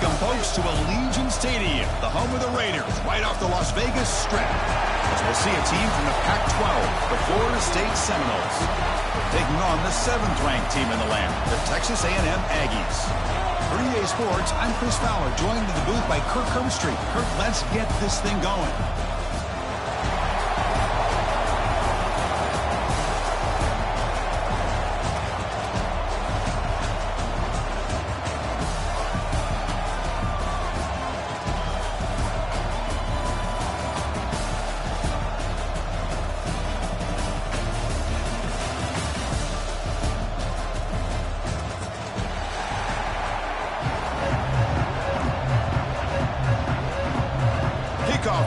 Welcome, folks, to Allegiant Stadium, the home of the Raiders, right off the Las Vegas Strip. As we'll see a team from the Pac-12, the Florida State Seminoles, taking on the 7th-ranked team in the land, the Texas A&M Aggies. For EA Sports, I'm Chris Fowler, joined in the booth by Kirk Herbstreit. Kirk, let's get this thing going.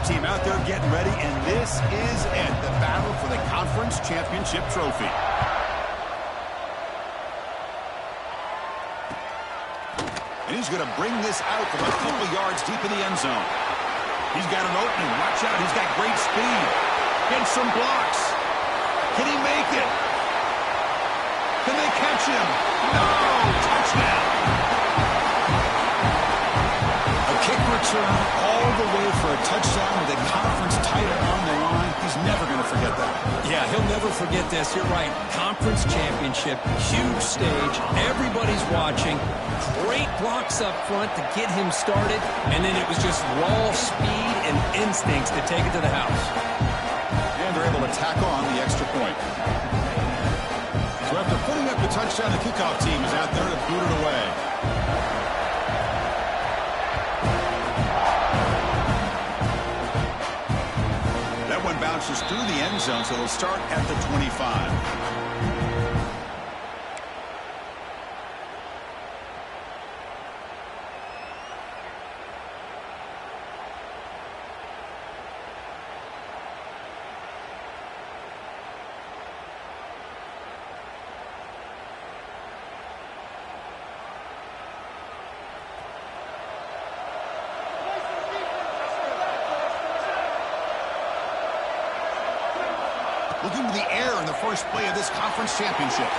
Team out there getting ready, and this is it, the battle for the conference championship trophy. And he's going to bring this out from a couple yards deep in the end zone. He's got an opening. Watch out. He's got great speed. Gets some blocks. Can he make it? Can they catch him? No! Touchdown! Kick return all the way for a touchdown with a conference title on the line. He's never going to forget that. Yeah, he'll never forget this. You're right. Conference championship, huge stage. Everybody's watching. Great blocks up front to get him started. And then it was just raw speed and instincts to take it to the house. And they're able to tack on the extra point. So after putting up the touchdown, the kickoff team is out there to boot it away. Bounces through the end zone, so it'll start at the 25. Looking to the air in the first play of this conference championship.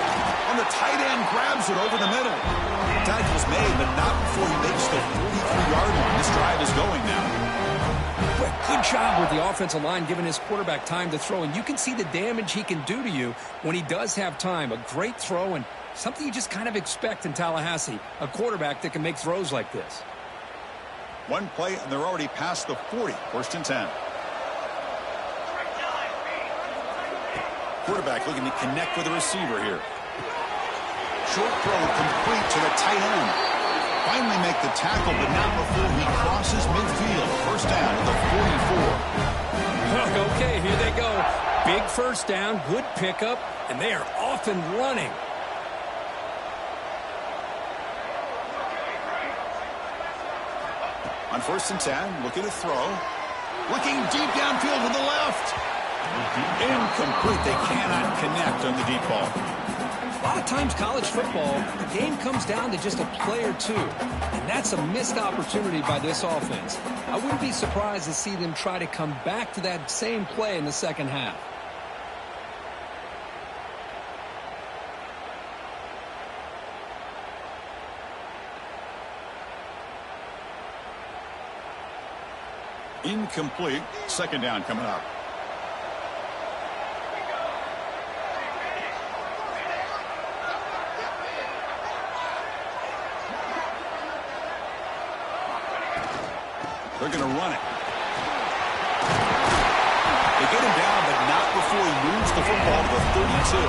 On the tight end, grabs it over the middle. Tackle's made, but not before he makes the 43-yard line. This drive is going now. But good job with the offensive line giving his quarterback time to throw. And you can see the damage he can do to you when he does have time. A great throw and something you just kind of expect in Tallahassee. A quarterback that can make throws like this. One play, and they're already past the 40. First and 10. Quarterback looking to connect with the receiver here. Short throw complete to the tight end. Finally make the tackle, but not before he crosses midfield. First down to the 44. Okay, here they go. Big first down, good pickup, and they are off and running. On first and 10, looking to throw. Looking deep downfield to the left. Incomplete. They cannot connect on the deep ball. A lot of times college football, the game comes down to just a play or two. And that's a missed opportunity by this offense. I wouldn't be surprised to see them try to come back to that same play in the second half. Incomplete. Second down coming up. They're going to run it. They get him down, but not before he moves the football to the 32.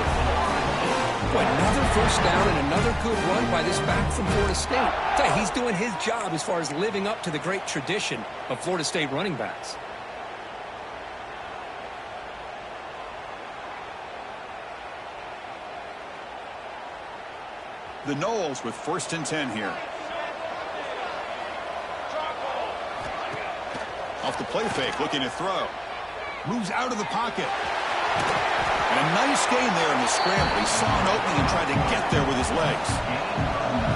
Boy, another first down and another good run by this back from Florida State. He's doing his job as far as living up to the great tradition of Florida State running backs. The Noles with first and 10 here. Off the play fake, looking to throw. Moves out of the pocket. And a nice gain there in the scramble. He saw an opening and tried to get there with his legs.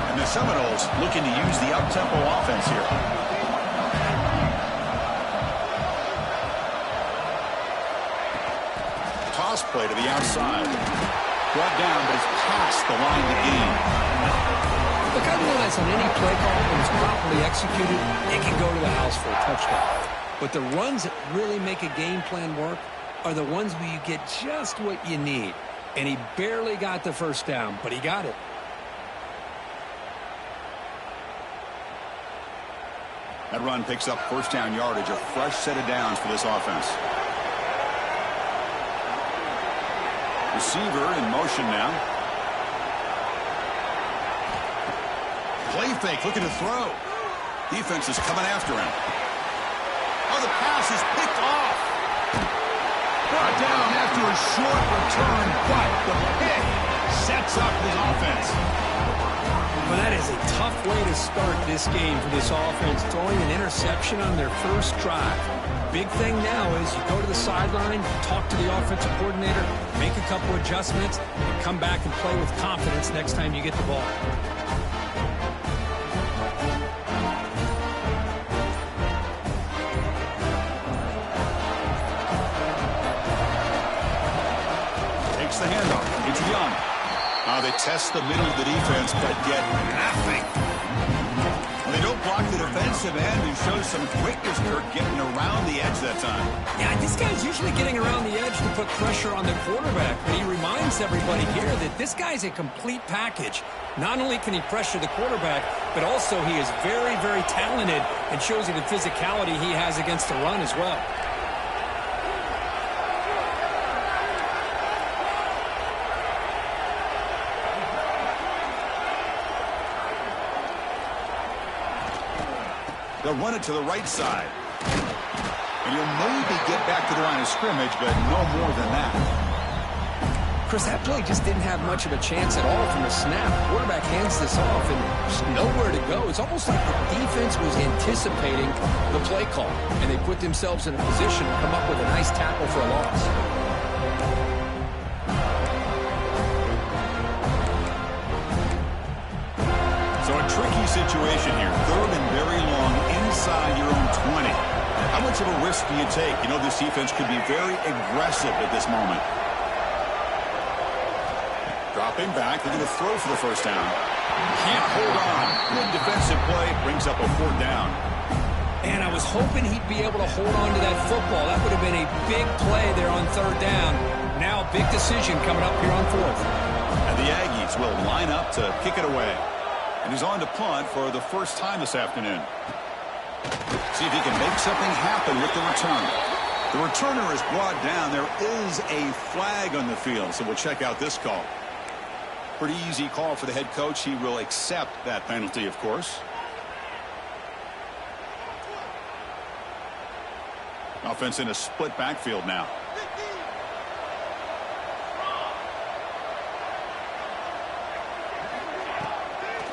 And the Seminoles looking to use the up-tempo offense here. Toss play to the outside. Brought down, but it's past the line to gain. The Look, I realize on any play call, when it's properly executed, it can go to the house for a touchdown. But the runs that really make a game plan work are the ones where you get just what you need. And he barely got the first down, but he got it. That run picks up first down yardage, a fresh set of downs for this offense. Receiver in motion now. Play fake, looking to throw. Defense is coming after him. Oh, the pass is picked off. Brought down after a short return, but the pick sets up his offense. Well, that is a tough way to start this game for this offense, throwing an interception on their first drive. Big thing now is you go to the sideline, talk to the offensive coordinator, make a couple adjustments, and come back and play with confidence next time you get the ball. Takes the handoff. It's Young. They test the middle of the defense, but get nothing. They don't block the defensive end and show some quickness, Kirk, getting around the edge that time. Yeah, this guy's usually getting around the edge to put pressure on the quarterback, but he reminds everybody here that this guy's a complete package. Not only can he pressure the quarterback, but also he is very, very talented and shows you the physicality he has against the run as well. They'll run it to the right side. And you'll maybe get back to the line of scrimmage, but no more than that. Chris, that play just didn't have much of a chance at all from the snap. The quarterback hands this off, and there's nowhere to go. It's almost like the defense was anticipating the play call, and they put themselves in a position to come up with a nice tackle for a loss. So a tricky situation here. Third and very long inside your own 20. How much of a risk do you take? You know, this defense could be very aggressive at this moment. Dropping back, looking to throw for the first down. Can't hold on. Good defensive play, brings up a fourth down. And I was hoping he'd be able to hold on to that football. That would have been a big play there on third down. Now a big decision coming up here on fourth. And the Aggies will line up to kick it away. And he's on to punt for the first time this afternoon. See if he can make something happen with the return. The returner is brought down. There is a flag on the field, so we'll check out this call. Pretty easy call for the head coach. He will accept that penalty, of course. Offense in a split backfield now.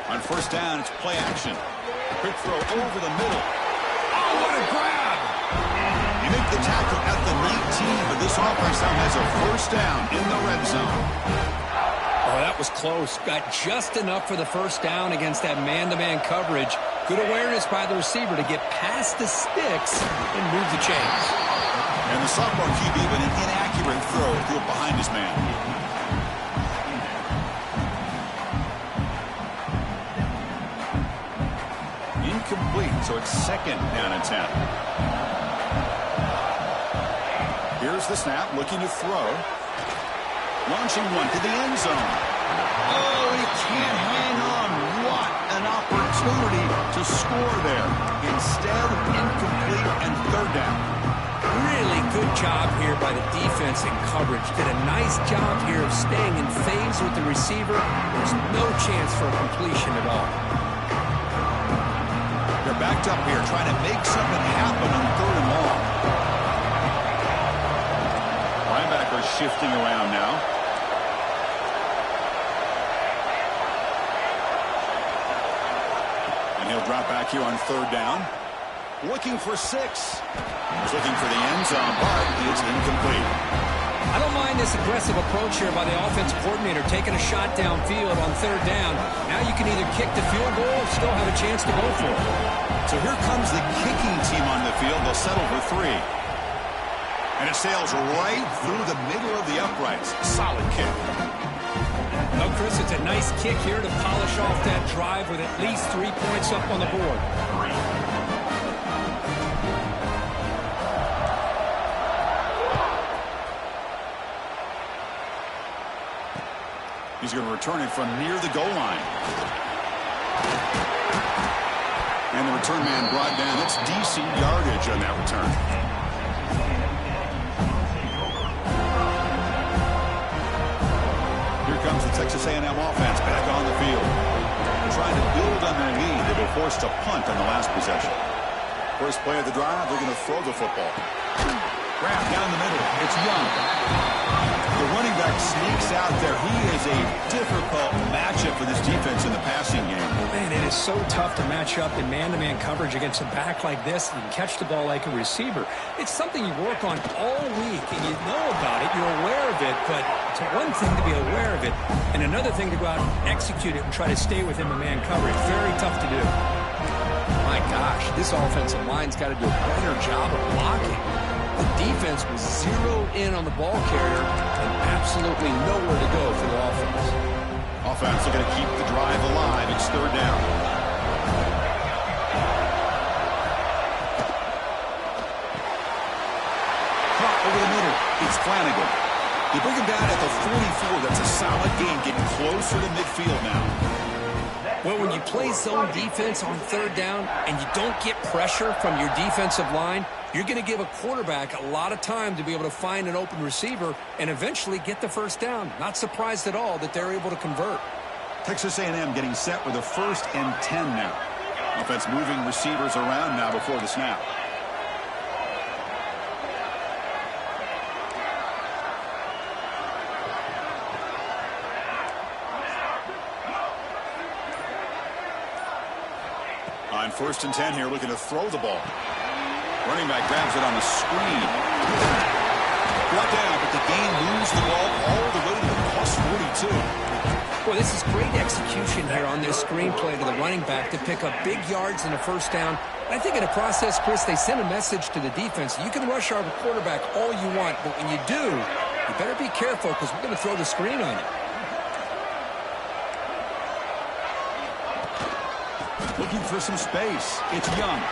On first down, it's play action. Quick throw over the middle. Oh, what a grab! You make the tackle at the 19, but this offense now has a first down in the red zone. Oh, that was close. Got just enough for the first down against that man-to-man coverage. Good awareness by the receiver to get past the sticks and move the chains. And the sophomore QB with an inaccurate throw threw it behind his man. Incomplete, so it's second down and 10. Here's the snap, looking to throw. Launching one to the end zone. Oh, he can't hang on. What an opportunity to score there. Instead, incomplete and third down. Really good job here by the defense in coverage. Did a nice job here of staying in phase with the receiver. There's no chance for a completion at all. They're backed up here, trying to make something happen on third and long. Linebackers shifting around now. And he'll drop back here on third down. Looking for 6. He's looking for the end zone, but it's incomplete. I don't mind this aggressive approach here by the offensive coordinator, taking a shot downfield on third down. Now you can either kick the field goal or still have a chance to go for it. So here comes the kicking team on the field. They'll settle for 3. And it sails right through the middle of the uprights. Solid kick. Well, Chris, it's a nice kick here to polish off that drive with at least 3 points up on the board. He's going to return it from near the goal line. And the return man brought down. That's DC yardage on that return. Here comes the Texas A&M offense back on the field. They're trying to build on their lead. They were forced to punt on the last possession. First play of the drive, they're going to throw the football. Grab down the middle. It's Young. The running back sneaks out there. He is a difficult matchup for this defense in the passing game. Man, it is so tough to match up in man-to-man coverage against a back like this. You can catch the ball like a receiver. It's something you work on all week, and you know about it. You're aware of it, but it's one thing to be aware of it, and another thing to go out and execute it and try to stay within the man coverage. Very tough to do. My gosh, this offensive line's got to do a better job of blocking. The defense was zeroed in on the ball carrier and absolutely nowhere to go for the offense. Offense looking to keep the drive alive. It's third down. Caught over the middle. It's Flanagan. You bring him down at the 44. That's a solid gain, getting closer to midfield now. Well, when you play zone defense on third down and you don't get pressure from your defensive line, you're going to give a quarterback a lot of time to be able to find an open receiver and eventually get the first down. Not surprised at all that they're able to convert. Texas A&M getting set with a 1st and 10 now. Offense moving receivers around now before the snap. On 1st and 10 here, looking to throw the ball. Running back grabs it on the screen. Brought down, but the gain moves the ball all the way to the +42. Well, this is great execution here on this screenplay to the running back to pick up big yards in a first down. I think in the process, Chris, they send a message to the defense. You can rush our quarterback all you want, but when you do, you better be careful because we're going to throw the screen on you. Looking for some space. It's Young.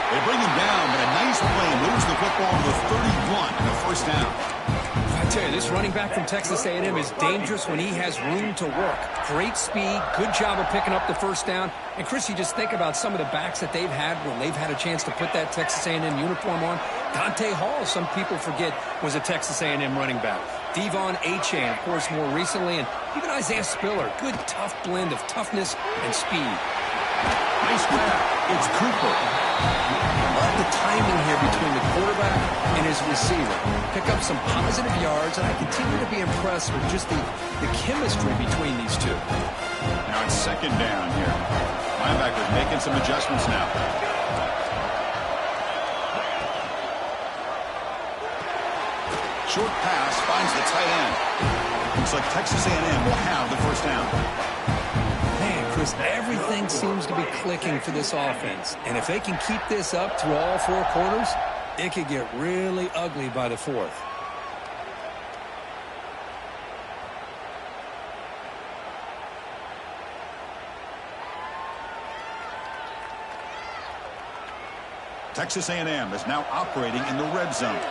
They bring him down, but a nice play moves the football to the 31 and a first down. I tell you, this running back from Texas A&M is dangerous when he has room to work. Great speed, good job of picking up the first down. And, Chris, you just think about some of the backs that they've had when they've had a chance to put that Texas A&M uniform on. Dante Hall, some people forget, was a Texas A&M running back. Devon Achane, of course, more recently. And even Isaiah Spiller, good, tough blend of toughness and speed. Nice grab. It's Cooper. I love the timing here between the quarterback and his receiver. Pick up some positive yards, and I continue to be impressed with just the chemistry between these two. Now it's 2nd down here. Linebackers making some adjustments now. Short pass finds the tight end. Looks like Texas A&M will have the first down. Chris, everything seems to be clicking for this offense. And if they can keep this up through all 4 quarters, it could get really ugly by the 4th. Texas A&M is now operating in the red zone.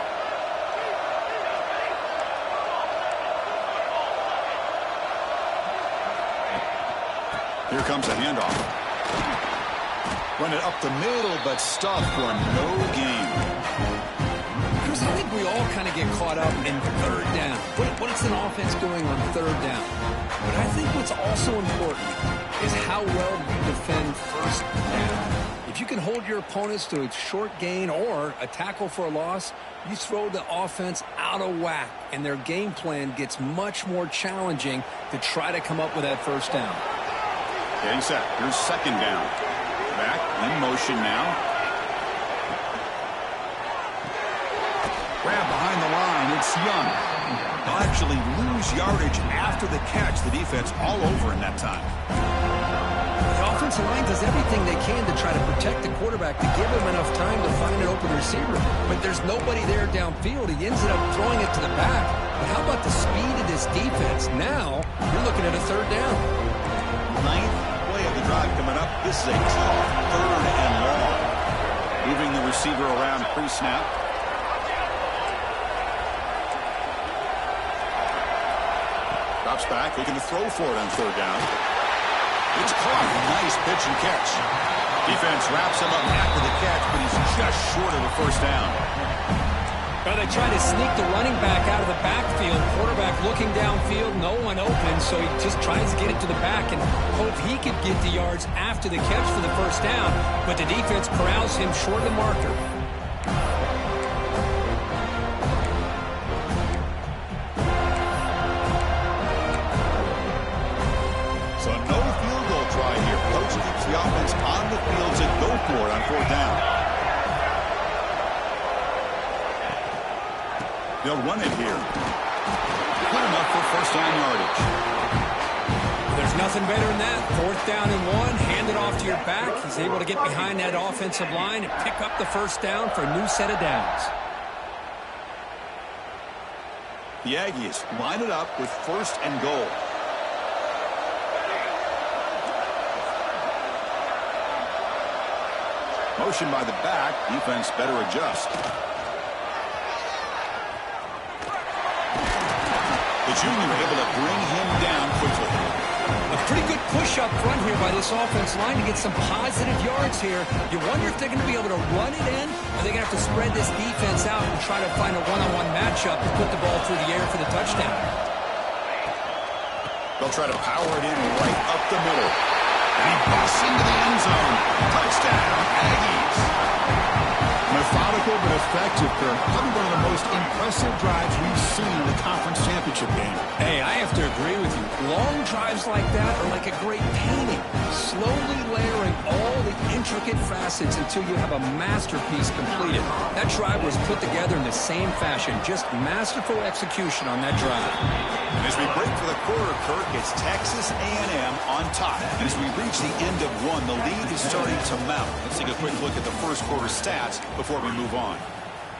Here comes a handoff. Run it up the middle, but stuffed for no gain. Chris, I think we all kind of get caught up in third down. What is an offense doing on third down? But I think what's also important is how well you defend first down. If you can hold your opponents to a short gain or a tackle for a loss, you throw the offense out of whack, and their game plan gets much more challenging to try to come up with that first down. Getting set. Here's 2nd down. Back in motion now. Grab behind the line. It's Young. They'll actually lose yardage after the catch. The defense all over in that time. The offensive line does everything they can to try to protect the quarterback to give him enough time to find an open receiver. But there's nobody there downfield. He ends up throwing it to the back. But how about the speed of this defense? Now, you're looking at a third down. Ninth play of the drive coming up. This is a tough third and long. Moving the receiver around pre-snap. Drops back, looking to throw for it on third down. It's caught. Nice pitch and catch. Defense wraps him up after the catch, but he's just short of a first down. Well, they try to sneak the running back out of the backfield. Quarterback looking downfield, no one open, so he just tries to get it to the back and hope he could get the yards after the catch for the first down, but the defense corrals him short of the marker. So no field goal try here. Coach keeps the offense on the field to go for it on fourth down. They'll run it here. Good enough for first down yardage. There's nothing better than that. Fourth down and 1, hand it off to your back. He's able to get behind that offensive line and pick up the first down for a new set of downs. The Aggies line it up with first and goal. Motion by the back. Defense better adjust. The junior able to bring him down quickly. A pretty good push up front here by this offense line to get some positive yards here. You wonder if they're going to be able to run it in, or they're going to have to spread this defense out and try to find a one-on-one matchup to put the ball through the air for the touchdown. They'll try to power it in right up the middle. And he busts into the end zone. Touchdown, Aggies. Methodical but effective, Kirk. Probably one of the most impressive drives we've seen in the conference championship game. Hey, I have to agree with you. Long drives like that are like a great painting. Slowly layering all the intricate facets until you have a masterpiece completed. That drive was put together in the same fashion. Just masterful execution on that drive. And as we break for the quarter, Kirk, it's Texas A&M on top. And as we reach the end of one, the lead is starting to mount. Let's take a quick look at the first quarter stats before we move on.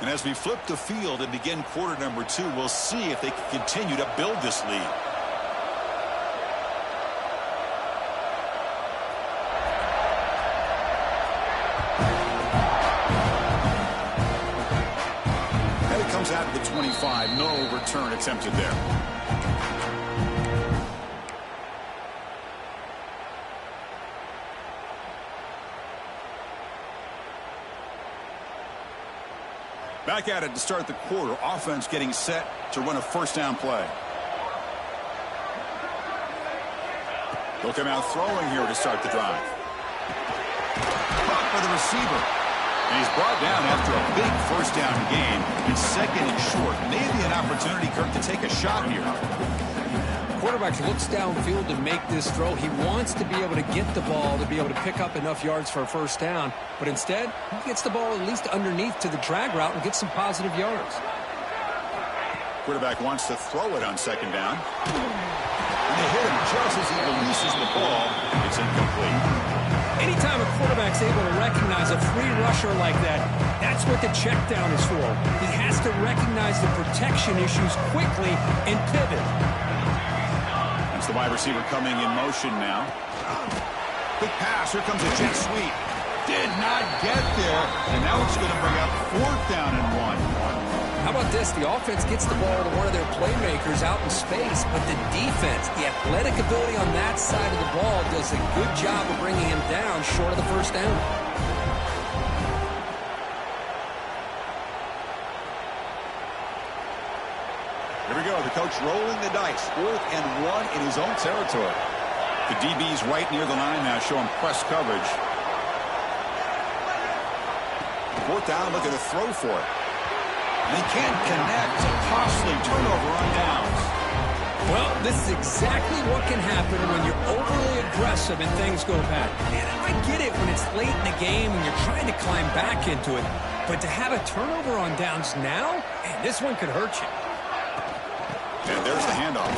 And as we flip the field and begin quarter number 2, we'll see if they can continue to build this lead. And it comes out of the 25. No return attempted there. Back at it to start the quarter. Offense getting set to run a first down play. They'll come out throwing here to start the drive. Caught by the receiver. And he's brought down after a big first down gain. It's second and short. Maybe an opportunity, Kirk, to take a shot here. Quarterback looks downfield to make this throw. He wants to be able to get the ball to be able to pick up enough yards for a first down. But instead, he gets the ball at least underneath to the drag route and gets some positive yards. Quarterback wants to throw it on second down. And they hit him just as he releases the ball. It's incomplete. Anytime a quarterback's able to recognize a free rusher like that, that's what the check down is for. He has to recognize the protection issues quickly and pivot. The wide receiver coming in motion now. Quick pass. Here comes a jet sweep. Did not get there. And now it's going to bring up fourth down and 1. How about this? The offense gets the ball to one of their playmakers out in space, but the defense, the athletic ability on that side of the ball does a good job of bringing him down short of the first down. Here we go. The coach rolling the dice. Fourth and 1 in his own territory. The DB's right near the line now, showing press coverage. Fourth down, looking to throw for it. And he can't connect. A costly turnover on downs. Well, this is exactly what can happen when you're overly aggressive and things go bad. And I get it when it's late in the game and you're trying to climb back into it. But to have a turnover on downs now, man, this one could hurt you. And there's the handoff.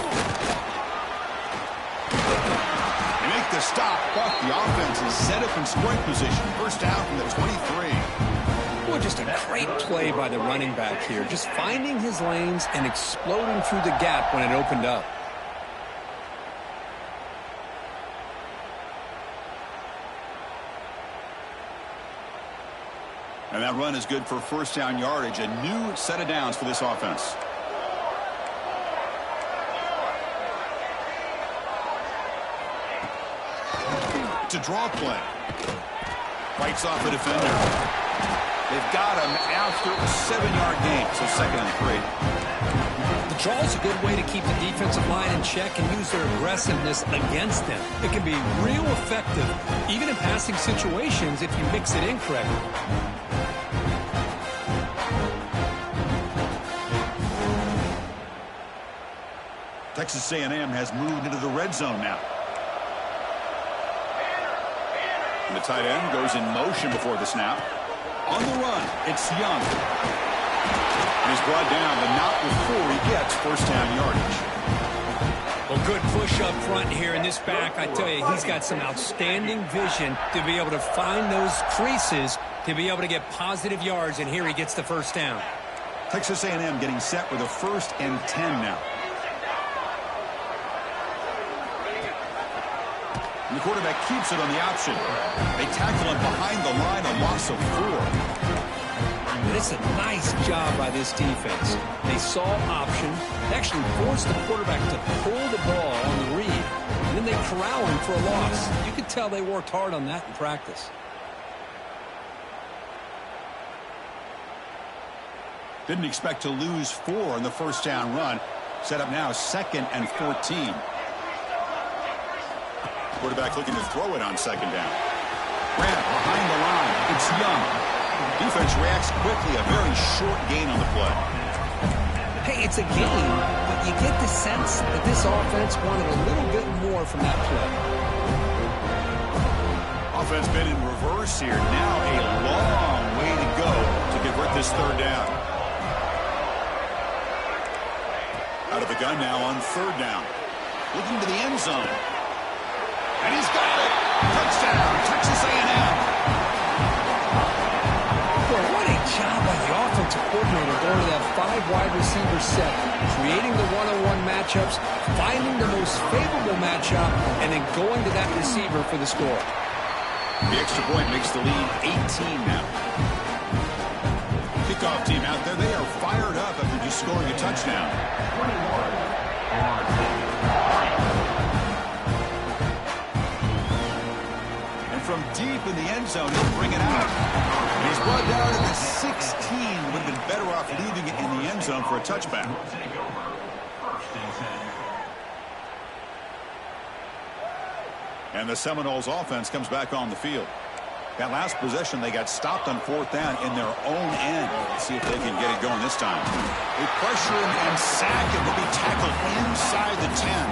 They make the stop, but the offense is set up in scoring position. First down from the 23. Boy, just a great play by the running back here. Just finding his lanes and exploding through the gap when it opened up. And that run is good for first down yardage. A new set of downs for this offense. To draw play. Fights off a defender. They've got him after a 7-yard gain, so 2nd and 3. The draw is a good way to keep the defensive line in check and use their aggressiveness against them. It can be real effective, even in passing situations, if you mix it in correctly. Texas A&M has moved into the red zone now. And the tight end goes in motion before the snap. On the run, it's Young. And he's brought down, but not before he gets first down yardage. Well, good push up front here in this back. I tell you, he's got some outstanding vision to be able to find those creases to be able to get positive yards, and here he gets the first down. Texas A&M getting set with a 1st and 10 now. And the quarterback keeps it on the option. They tackle him behind the line, a loss of 4. And it's a nice job by this defense. They saw option, actually forced the quarterback to pull the ball on the read, and then they corral him for a loss. You could tell they worked hard on that in practice. Didn't expect to lose 4 on the first down run. Set up now 2nd and 14. Quarterback looking to throw it on 2nd down. Grant behind the line. It's Young. Defense reacts quickly. A very short gain on the play. Hey, it's a game, but you get the sense that this offense wanted a little bit more from that play. Offense been in reverse here. Now a long way to go to convert this 3rd down. Out of the gun now on 3rd down. Looking to the end zone. And he's got it. Touchdown, Texas A&M. Boy, what a job by the offensive coordinator going to that 5-wide receiver set, creating the one-on-one matchups, finding the most favorable matchup, and then going to that receiver for the score. The extra point makes the lead 18 now. Kickoff team out there. They are fired up after just scoring a touchdown. From deep in the end zone, he'll bring it out. And he's brought down at the 16. Would have been better off leaving it in the end zone for a touchback. And the Seminoles offense comes back on the field. That last possession, they got stopped on 4th down in their own end. Let's see if they can get it going this time. They pressure him and sack him to be tackled inside the 10.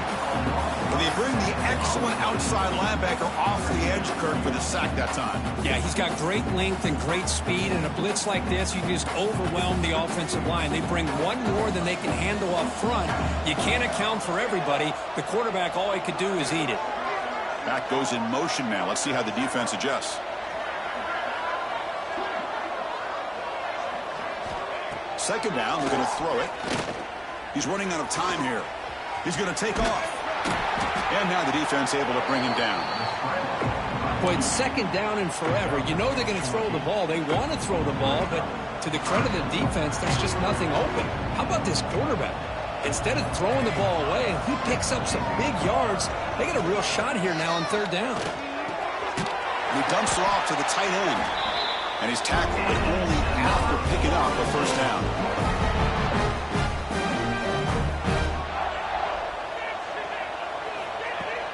But they bring the excellent outside linebacker off the edge, Kirk, for the sack that time. Yeah, he's got great length and great speed. In a blitz like this, you can just overwhelm the offensive line. They bring one more than they can handle up front. You can't account for everybody. The quarterback, all he could do is eat it. Back goes in motion now. Let's see how the defense adjusts. Second down, they're going to throw it. He's running out of time here. He's going to take off. And now the defense able to bring him down. Boy, it's 2nd down and forever. You know they're going to throw the ball. They want to throw the ball, but to the credit of the defense, there's just nothing open. How about this quarterback? Instead of throwing the ball away, he picks up some big yards. They got a real shot here now on 3rd down. He dumps it off to the tight end. And he's tackled, but only after picking up a first down.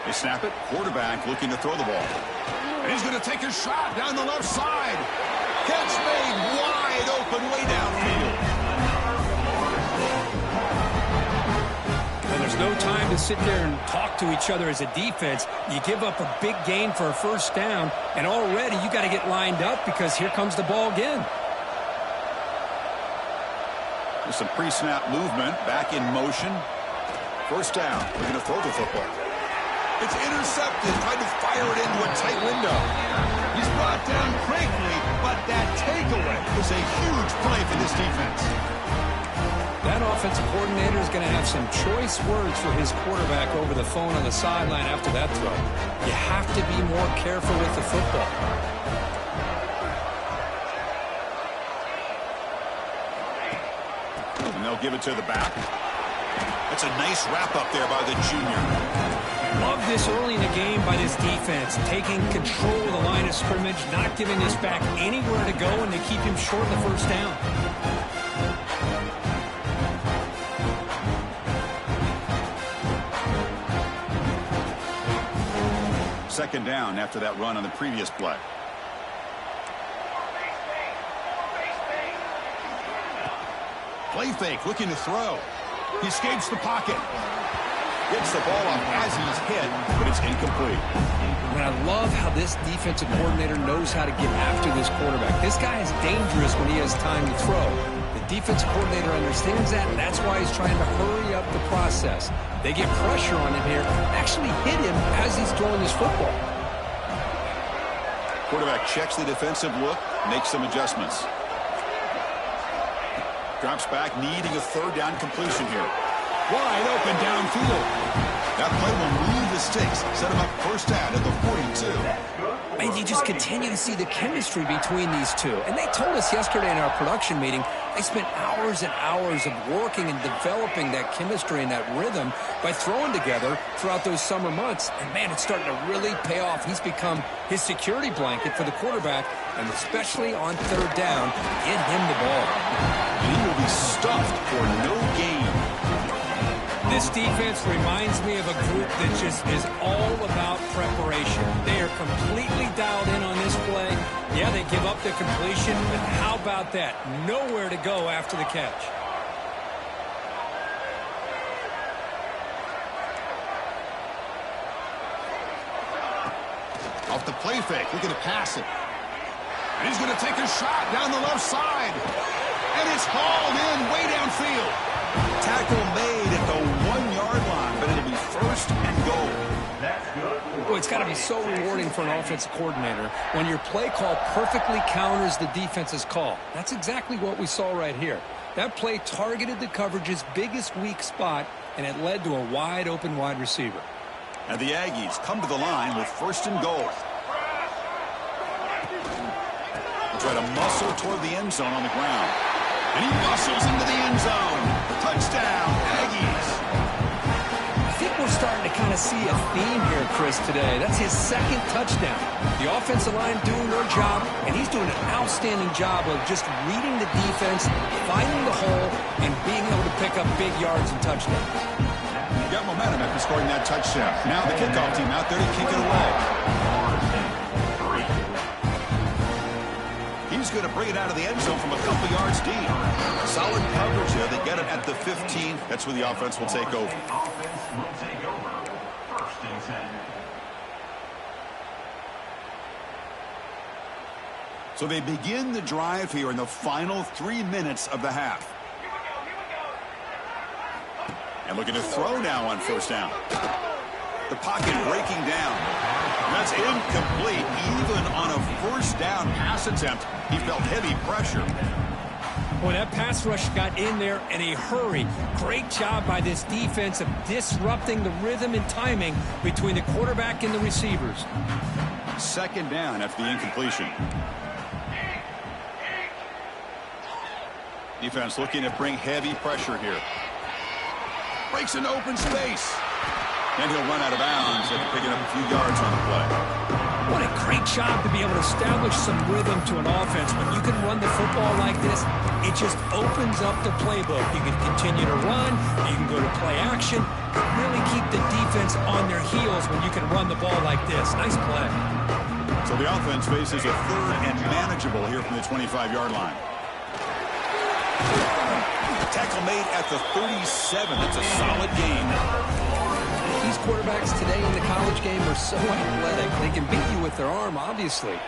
They snap it. Quarterback looking to throw the ball. And he's going to take a shot down the left side. Catch made wide open way downfield. And there's no time to sit there and talk to each other as a defense. You give up a big gain for a first down, and already you got to get lined up because here comes the ball again. There's some pre-snap movement. Back in motion. First down. We're going to throw the football. It's intercepted. Tried to fire it into a tight window. He's brought down quickly, but that takeaway was a huge play for this defense. That offensive coordinator is going to have some choice words for his quarterback over the phone on the sideline after that throw. You have to be more careful with the football. And they'll give it to the back. That's a nice wrap up there by the junior. Love this early in the game by this defense, taking control of the line of scrimmage, not giving this back anywhere to go, and they keep him short of the first down. Second down after that run on the previous play. Play fake, looking to throw. He escapes the pocket. Gets the ball off as he's hit, but it's incomplete. And I love how this defensive coordinator knows how to get after this quarterback. This guy is dangerous when he has time to throw. The defensive coordinator understands that, and that's why he's trying to hurry up the process. They get pressure on him here, actually hit him as he's throwing this football. Quarterback checks the defensive look, makes some adjustments. Drops back, needing a third down completion here. Wide open downfield. That play will move the sticks, set him up first down at the 42. And you just continue to see the chemistry between these two. And they told us yesterday in our production meeting, they spent hours and hours of working and developing that chemistry and that rhythm by throwing together throughout those summer months. And, man, it's starting to really pay off. He's become his security blanket for the quarterback, and especially on third down, get him the ball. And he will be stuffed for no gain. This defense reminds me of a group that just is all about preparation. They are completely dialed in on this play. Yeah, they give up the completion, but how about that? Nowhere to go after the catch. Off the play fake, looking to pass it. And he's going to take a shot down the left side. And it's hauled in way downfield. Tackle made at the 1-yard line, but it'll be first and goal. Well, it's got to be so rewarding for an offensive coordinator when your play call perfectly counters the defense's call. That's exactly what we saw right here. That play targeted the coverage's biggest weak spot, and it led to a wide-open wide receiver. And the Aggies come to the line with first and goal. They'll try to muscle toward the end zone on the ground. And he muscles into the end zone. Touchdown, Aggies. I think we're starting to kind of see a theme here, Chris, today. That's his second touchdown. The offensive line doing their job, and he's doing an outstanding job of just reading the defense, finding the hole, and being able to pick up big yards and touchdowns. He got momentum after scoring that touchdown. Now the kickoff team out there to kick it away. He's going to bring it out of the end zone from a couple yards deep. Solid coverage there. They get it at the 15. That's where the offense will take over. So they begin the drive here in the final 3 minutes of the half. And looking to throw now on first down. The pocket breaking down. That's incomplete. Even on a first down pass attempt, he felt heavy pressure. Boy, that pass rush got in there in a hurry. Great job by this defense of disrupting the rhythm and timing between the quarterback and the receivers. Second down after the incompletion. Defense looking to bring heavy pressure here. Breaks into open space. And he'll run out of bounds after picking up a few yards on the play. What a great job to be able to establish some rhythm to an offense. When you can run the football like this, it just opens up the playbook. You can continue to run. You can go to play action. Really keep the defense on their heels when you can run the ball like this. Nice play. So the offense faces a third and manageable here from the 25-yard line. Tackle made at the 37. That's a solid gain. These quarterbacks today in the college game are so athletic. They can beat you with their arm, obviously.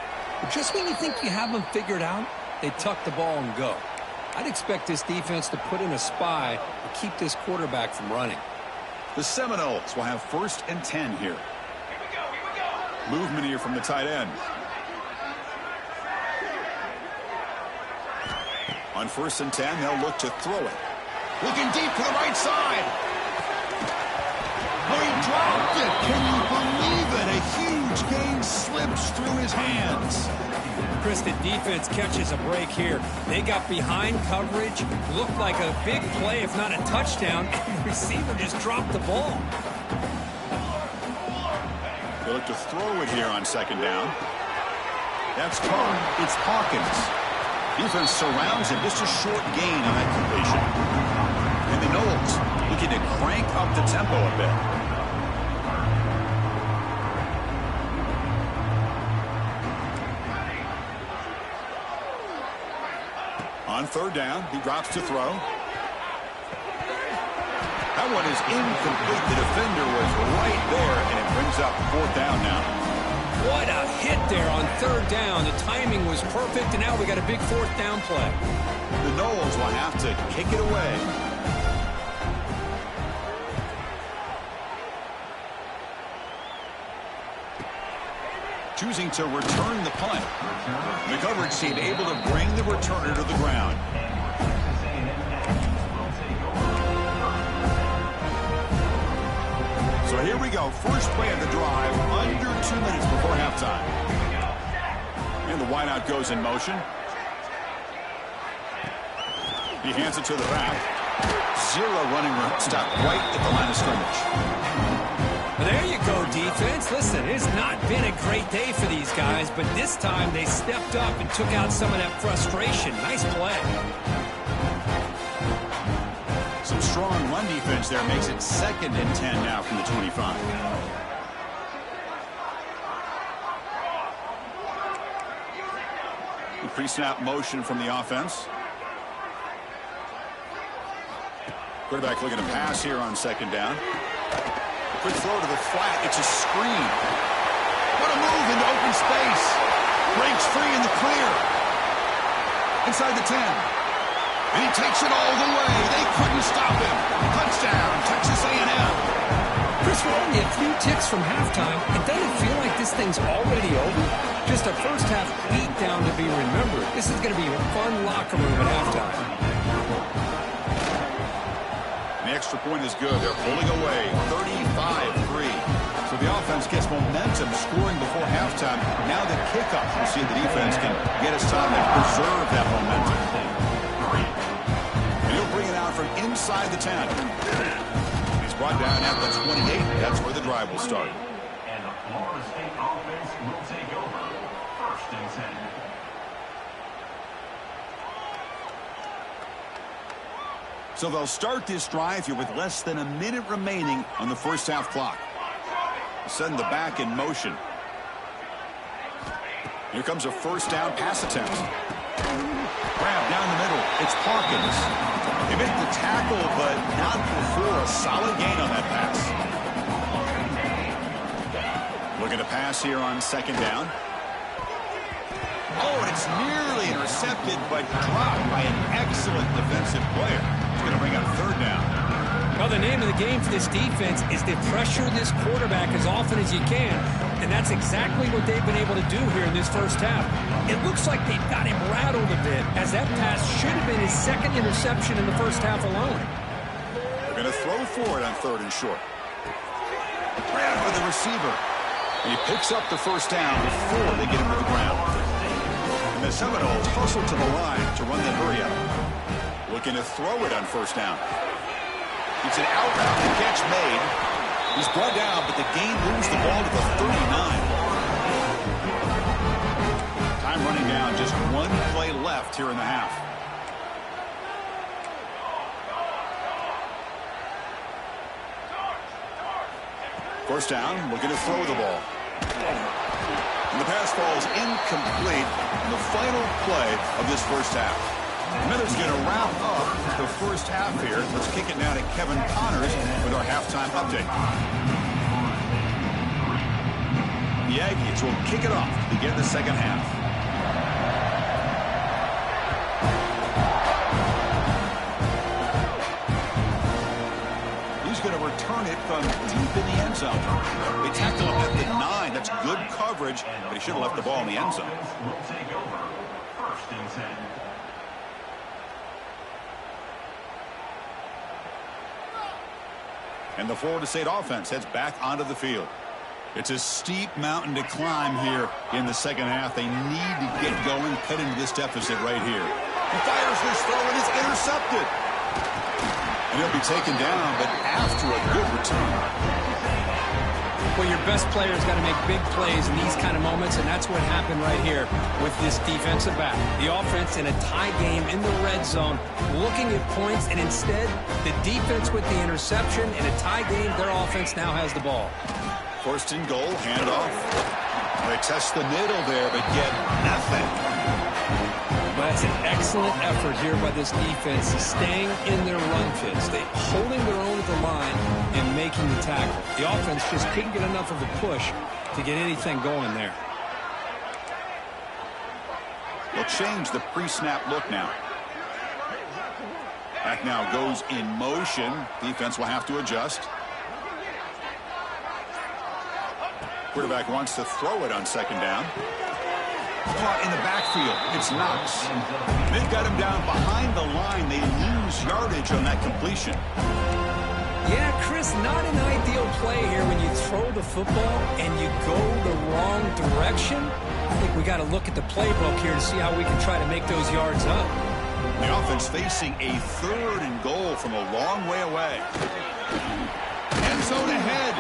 But just when you think you have them figured out, they tuck the ball and go. I'd expect this defense to put in a spy to keep this quarterback from running. The Seminoles will have first and 10 here. Movement here from the tight end. On 1st and 10, they'll look to throw it. Looking deep to the right side. Oh, he dropped it. Can you believe it? A huge gain slips through his hands. Chris, the defense catches a break here. They got behind coverage, looked like a big play, if not a touchdown, and the receiver just dropped the ball. They look to throw it here on 2nd down. That's caught. It's Hawkins. Defense surrounds him. Just a short gain on that completion. And the Knowles looking to crank up the tempo a bit. On 3rd down, he drops to throw. That one is incomplete. The defender was right there, and it brings up 4th down now. What a hit there on 3rd down. The timing was perfect, and now we got a big 4th down play. The Knowles will have to kick it away. Choosing to return the punt. The coverage team able to bring the returner to the ground. So here we go. First play of the drive, under 2 minutes before halftime. And the wideout goes in motion. He hands it to the back. 0 running room. Stop right at the line of scrimmage. There you go, defense. Listen, it's not been a great day for these guys, but this time they stepped up and took out some of that frustration. Nice play. Some strong run defense there makes it 2nd and 10 now from the 25. The pre-snap motion from the offense. Quarterback looking to pass here on 2nd down. Quick throw to the flat. It's a screen. What a move into open space. Breaks free in the clear. Inside the 10. And he takes it all the way. They couldn't stop him. Touchdown, Texas A&M. Chris, we're only a few ticks from halftime. It doesn't feel like this thing's already over. Just a first half beatdown to be remembered. This is going to be a fun locker room at halftime. The extra point is good. They're pulling away 35-3. So the offense gets momentum scoring before halftime. Now the kickoff. We'll see if the defense can get us time to preserve that momentum. And he'll bring it out from inside the 10. He's brought down at the 28. That's where the drive will start. And the Florida State offense will take over 1st and 10. So they'll start this drive here with less than a minute remaining on the first half clock. Send the back in motion. Here comes a 1st down pass attempt. Grab down the middle. It's Hawkins. They make the tackle, but not before a solid gain on that pass. Looking to pass here on 2nd down. Oh, and it's nearly intercepted, but dropped by an excellent defensive player. It's going to bring up 3rd down. Well, the name of the game for this defense is to pressure this quarterback as often as you can, and that's exactly what they've been able to do here in this first half. It looks like they've got him rattled a bit, as that pass should have been his 2nd interception in the first half alone. They're going to throw for it on 3rd and short. Grab for the receiver. And he picks up the 1st down before they get him to the ground. And the Seminoles hustle to the line to run the hurry up. Looking to throw it on 1st down. It's an out-route catch made. He's brought down, but the gain moves the ball to the 39. Time running down, just 1 play left here in the half. First down, looking to throw the ball. And the pass falls incomplete in the final play of this first half. Miller's going to wrap up the first half here. Let's kick it now to Kevin Connors with our halftime update. The Aggies will kick it off to begin the second half. He's going to return it from deep in the end zone. They tackle him at the 9. That's good coverage, but he should have left the ball in the end zone. Will take over 1st and 10. And the Florida State offense heads back onto the field. It's a steep mountain to climb here in the second half. They need to get going, cut into this deficit right here. He fires this throw and it's intercepted. And he'll be taken down, but after a good return. Well, your best player's got to make big plays in these kind of moments, and that's what happened right here with this defensive back. The offense in a tie game in the red zone, looking at points, and instead, the defense with the interception. In a tie game, their offense now has the ball. First and goal, handoff. They test the middle there, but get nothing. Well, that's an excellent effort here by this defense, staying in their run fits. They holding their own at the line and making the tackle. The offense just couldn't get enough of a push to get anything going there. They'll change the pre-snap look now. Back now goes in motion. Defense will have to adjust. Quarterback wants to throw it on second down. Caught in the backfield. It's Knox. They've got him down behind the line. They lose yardage on that completion. Yeah, Chris, not an ideal play here when you throw the football and you go the wrong direction. I think we got to look at the playbook here to see how we can try to make those yards up. The offense facing a third and goal from a long way away. End zone ahead.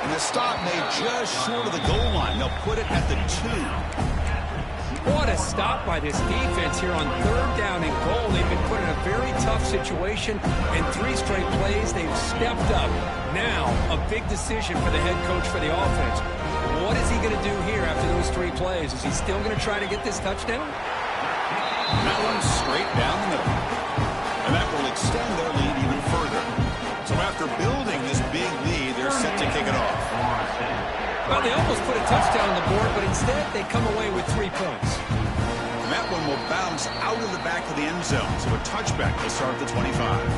And the stop made just short of the goal line. They'll put it at the 2. What a stop by this defense here on third down and goal. They've been put in a very tough situation. In 3 straight plays, they've stepped up. Now, a big decision for the head coach for the offense. What is he going to do here after those 3 plays? Is he still going to try to get this touchdown? That one's straight down the middle. And that will extend their lead even further. So after building this big lead, they're set to kick it off. Well, they almost put a touchdown on the board, but instead they come away with 3 points. And that one will bounce out of the back of the end zone. So a touchback will start at the 25.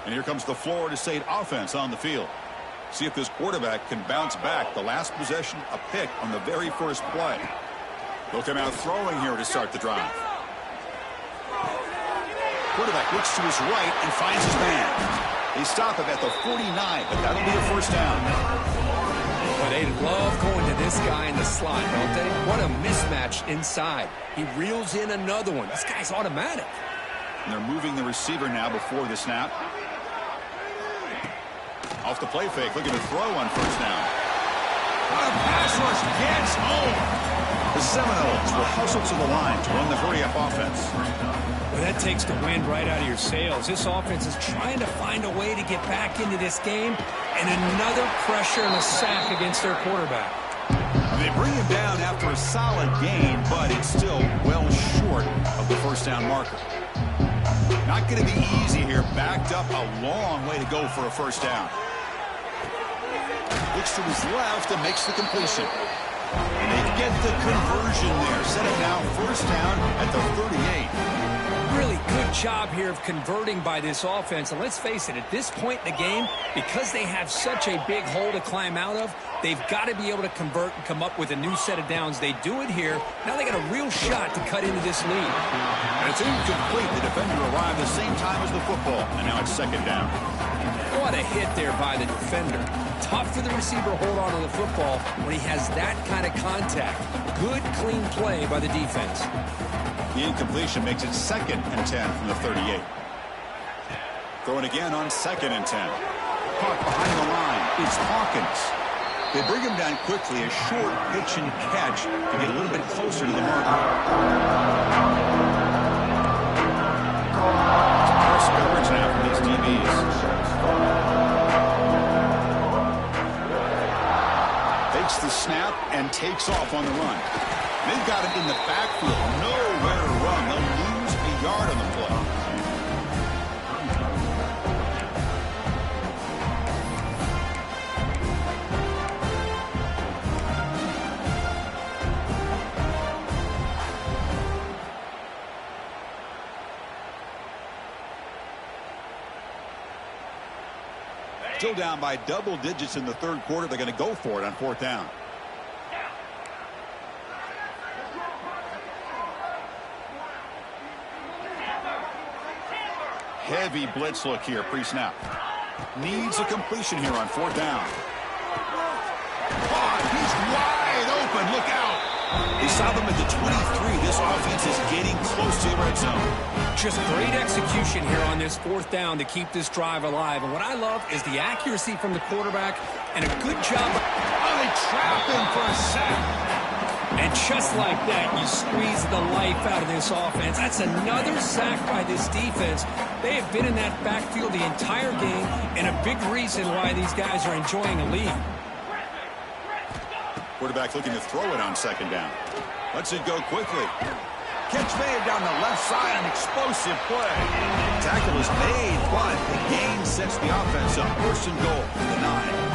And here comes the Florida State offense on the field. See if this quarterback can bounce back. The last possession, a pick on the very first play. They'll come out throwing here to start the drive. Quarterback looks to his right and finds his man. They stop him at the 49, but that'll be a first down. Well, they love going to this guy in the slot, don't they? What a mismatch inside. He reels in another one. This guy's automatic. And they're moving the receiver now before the snap. Off the play fake, looking to throw on first down. What a pass rush gets home. The Seminoles will hustle to the line to run the hurry-up offense. Well, that takes the wind right out of your sails. This offense is trying to find a way to get back into this game, and another pressure and a sack against their quarterback. They bring him down after a solid gain, but it's still well short of the first down marker. Not going to be easy here. Backed up a long way to go for a first down. Looks to his left and makes the completion. And they get the conversion there. Set it now first down at the 38. Really good job here of converting by this offense. And let's face it, at this point in the game, because they have such a big hole to climb out of, they've got to be able to convert and come up with a new set of downs. They do it here. Now they got a real shot to cut into this lead. And it's incomplete. The defender arrived the same time as the football. And now it's second down. What a hit there by the defender. Tough for the receiver to hold on to the football when he has that kind of contact. Good, clean play by the defense. The incompletion makes it 2nd and 10 from the 38. Throwing again on 2nd and 10. Caught behind the line. It's Hawkins. They bring him down quickly. A short pitch and catch to get a little bit closer to the marker. First coverage now from these DBs. Takes the snap and takes off on the run. They've got him in the backfield. Nowhere to run. They'll lose a yard on the play. Still down by double digits in the third quarter. They're going to go for it on 4th down. heavy blitz look here pre-snap. Needs a completion here on 4th down. Oh, he's wide open. Look out. They saw them at the 23. This offense is getting close to the red zone. Just great execution here on this 4th down to keep this drive alive. And what I love is the accuracy from the quarterback and a good job. Oh, they trap him for a sack. And just like that, you squeeze the life out of this offense. That's another sack by this defense. They have been in that backfield the entire game, and a big reason why these guys are enjoying a lead. Quarterback looking to throw it on 2nd down. Lets it go quickly. Catch made down the left side, an explosive play. Tackle is made, but the gain sets the offense up. 1st and goal from the 9.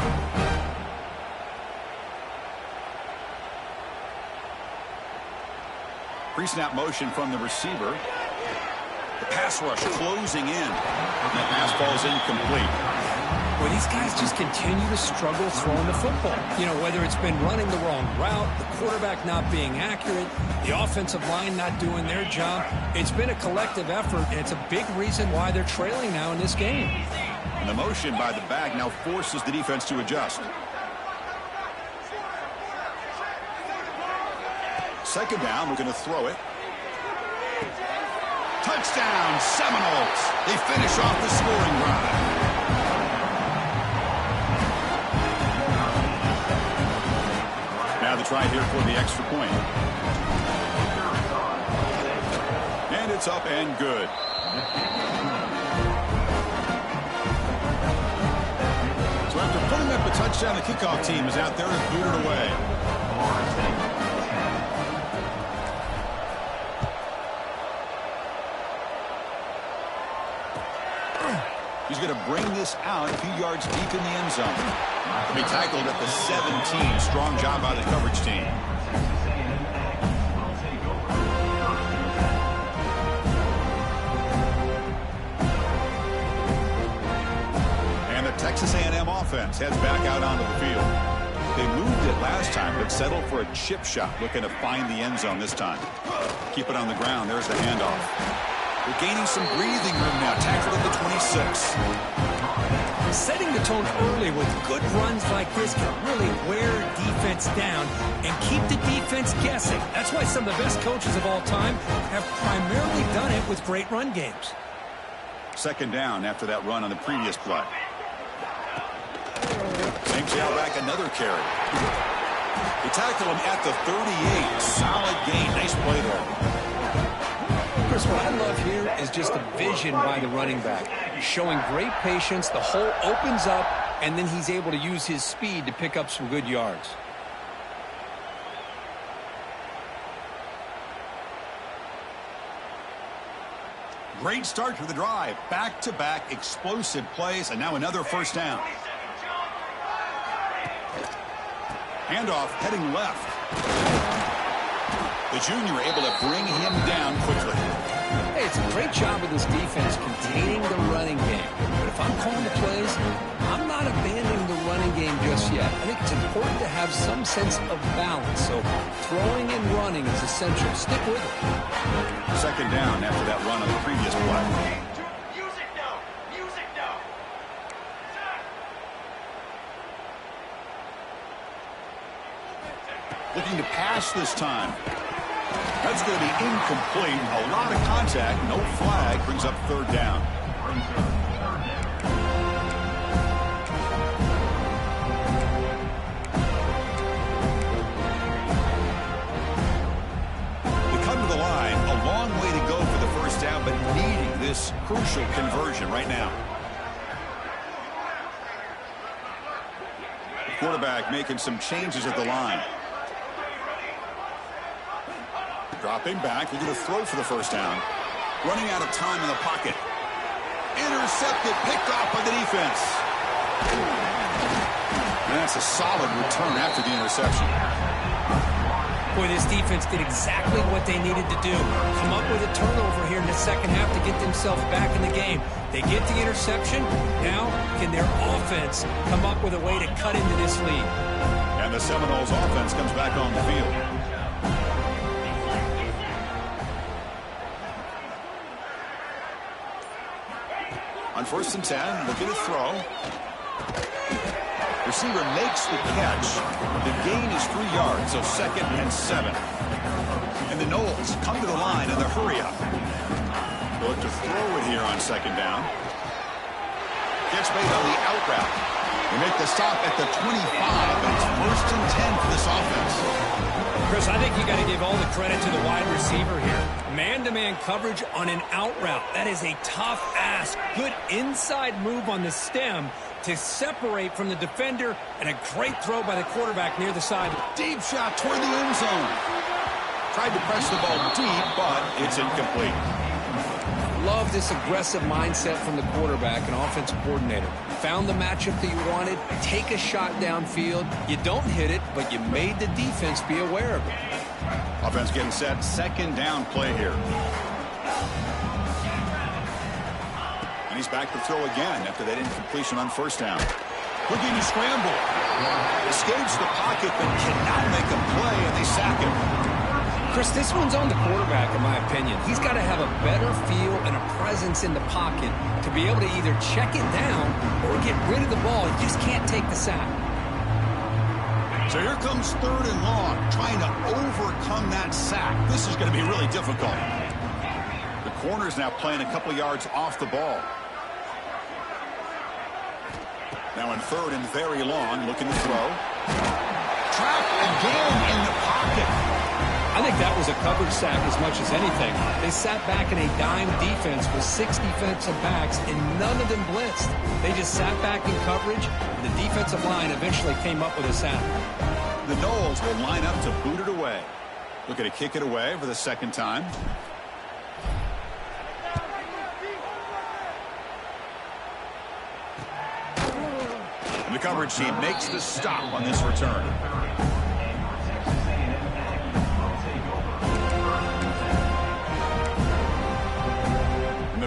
Pre-snap motion from the receiver. The pass rush closing in. And the pass falls incomplete. Well, these guys just continue to struggle throwing the football. You know, whether it's been running the wrong route, the quarterback not being accurate, the offensive line not doing their job. It's been a collective effort, and it's a big reason why they're trailing now in this game. And the motion by the back now forces the defense to adjust. 2nd down, we're going to throw it. Touchdown, Seminoles. They finish off the scoring drive. Now the try here for the extra point. And it's up and good. So after putting up a touchdown, the kickoff team is out there to boot it away. He's going to bring this out a few yards deep in the end zone. He'll be tackled at the 17. Strong job by the coverage team. And the Texas A&M offense heads back out onto the field. They moved it last time, but settled for a chip shot, looking to find the end zone this time. Keep it on the ground. There's the handoff. They're gaining some breathing room now. Tackled at the 26. Setting the tone early with good runs like this can really wear defense down and keep the defense guessing. That's why some of the best coaches of all time have primarily done it with great run games. 2nd down after that run on the previous play. Same tailback, another carry. They tackle him at the 38. Solid gain. Nice play there. Chris, what I love here is just the vision by the running back. Showing great patience, the hole opens up, and then he's able to use his speed to pick up some good yards. Great start to the drive. Back-to-back explosive plays, and now another 1st down. Handoff heading left. The junior able to bring him down quickly. Hey, it's a great job of this defense containing the running game. But if I'm calling the plays, I'm not abandoning the running game just yet. I think it's important to have some sense of balance. So throwing and running is essential. Stick with it. 2nd down after that run on the previous play. Music now! Music now! Looking to pass this time. That's going to be incomplete. A lot of contact. No flag. Brings up 3rd down. They come to the line. A long way to go for the 1st down, but needing this crucial conversion right now. The quarterback making some changes at the line. Dropping back, looking to throw for the 1st down. Running out of time in the pocket. Intercepted, picked off by the defense. And that's a solid return after the interception. Boy, this defense did exactly what they needed to do. Come up with a turnover here in the 2nd half to get themselves back in the game. They get the interception. Now, can their offense come up with a way to cut into this lead? And the Seminoles offense comes back on the field. On 1st and 10, looking to throw. Receiver makes the catch. The gain is 3 yards, so 2nd and 7. And the Knowles come to the line in the hurry-up. They'll look to throw it here on 2nd down. Gets made on the out route. They make the stop at the 25, and it's 1st and 10 for this offense. Chris, I think you got to give all the credit to the wide receiver here. Man-to-man coverage on an out route. That is a tough ask. Good inside move on the stem to separate from the defender, and a great throw by the quarterback near the side. Deep shot toward the end zone. Tried to press the ball deep, but it's incomplete. Love this aggressive mindset from the quarterback and offensive coordinator. Found the matchup that you wanted, take a shot downfield. You don't hit it, but you made the defense be aware of it. Offense getting set, 2nd down play here. And he's back to throw again after that incompletion on 1st down. Looking to scramble. Escapes the pocket, but cannot make a play, and they sack him. Chris, this one's on the quarterback, in my opinion. He's got to have a better feel and a presence in the pocket to be able to either check it down or get rid of the ball. He just can't take the sack. So here comes 3rd and long, trying to overcome that sack. This is going to be really difficult. The corner's now playing a couple yards off the ball. Now in 3rd and very long, looking to throw. Trapped again in the pocket. I think that was a coverage sack as much as anything. They sat back in a dime defense with 6 defensive backs, and none of them blitzed. They just sat back in coverage, and the defensive line eventually came up with a sack. The Knowles will line up to boot it away. Looking to kick it away for the 2nd time. And the coverage team makes the stop on this return.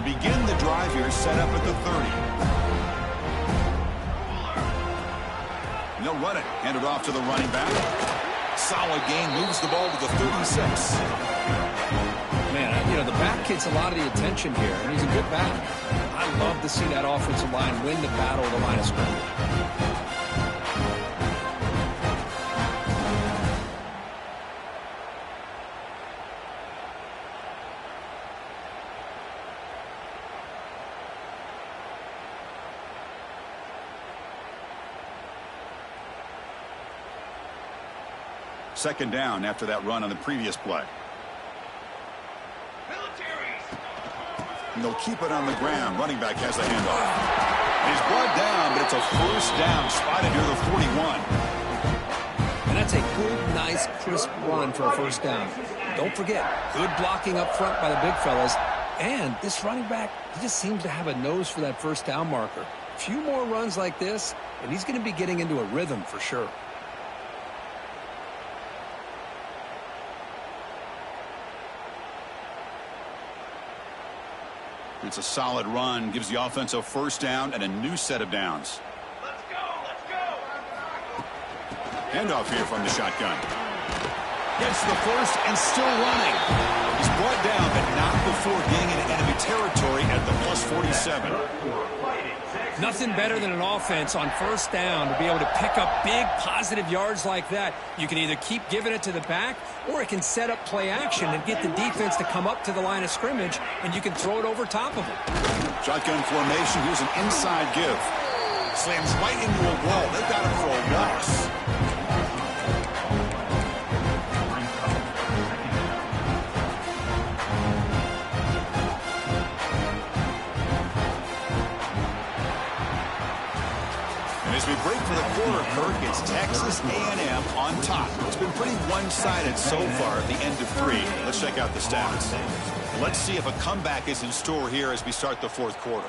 Begin the drive here, set up at the 30. And they'll run it. Hand it off to the running back. Solid gain, moves the ball to the 36. Man, you know, the back gets a lot of the attention here, and he's a good back. I love to see that offensive line win the battle of the line of scrimmage. Second down after that run on the previous play. And they'll keep it on the ground. Running back has the handoff. He's brought down, but it's a 1st down, spotted near the 41. And that's a good, nice, crisp run for a 1st down. Don't forget, good blocking up front by the big fellas. And this running back, he just seems to have a nose for that 1st down marker. A few more runs like this, and he's going to be getting into a rhythm for sure. It's a solid run, gives the offense a 1st down and a new set of downs. Let's go, let's go. Handoff here from the shotgun. Gets the 1st and still running. He's brought down, but not before getting into enemy territory at the plus 47. Nothing better than an offense on 1st down to be able to pick up big positive yards like that. You can either keep giving it to the back, or it can set up play action and get the defense to come up to the line of scrimmage, and you can throw it over top of them. Shotgun formation. Here's an inside give. Slams right into a wall. They've got him for a loss. As we break for the quarter, Kirk, it's Texas A&M on top. It's been pretty one-sided so far at the end of 3. Let's check out the stats. Let's see if a comeback is in store here as we start the 4th quarter.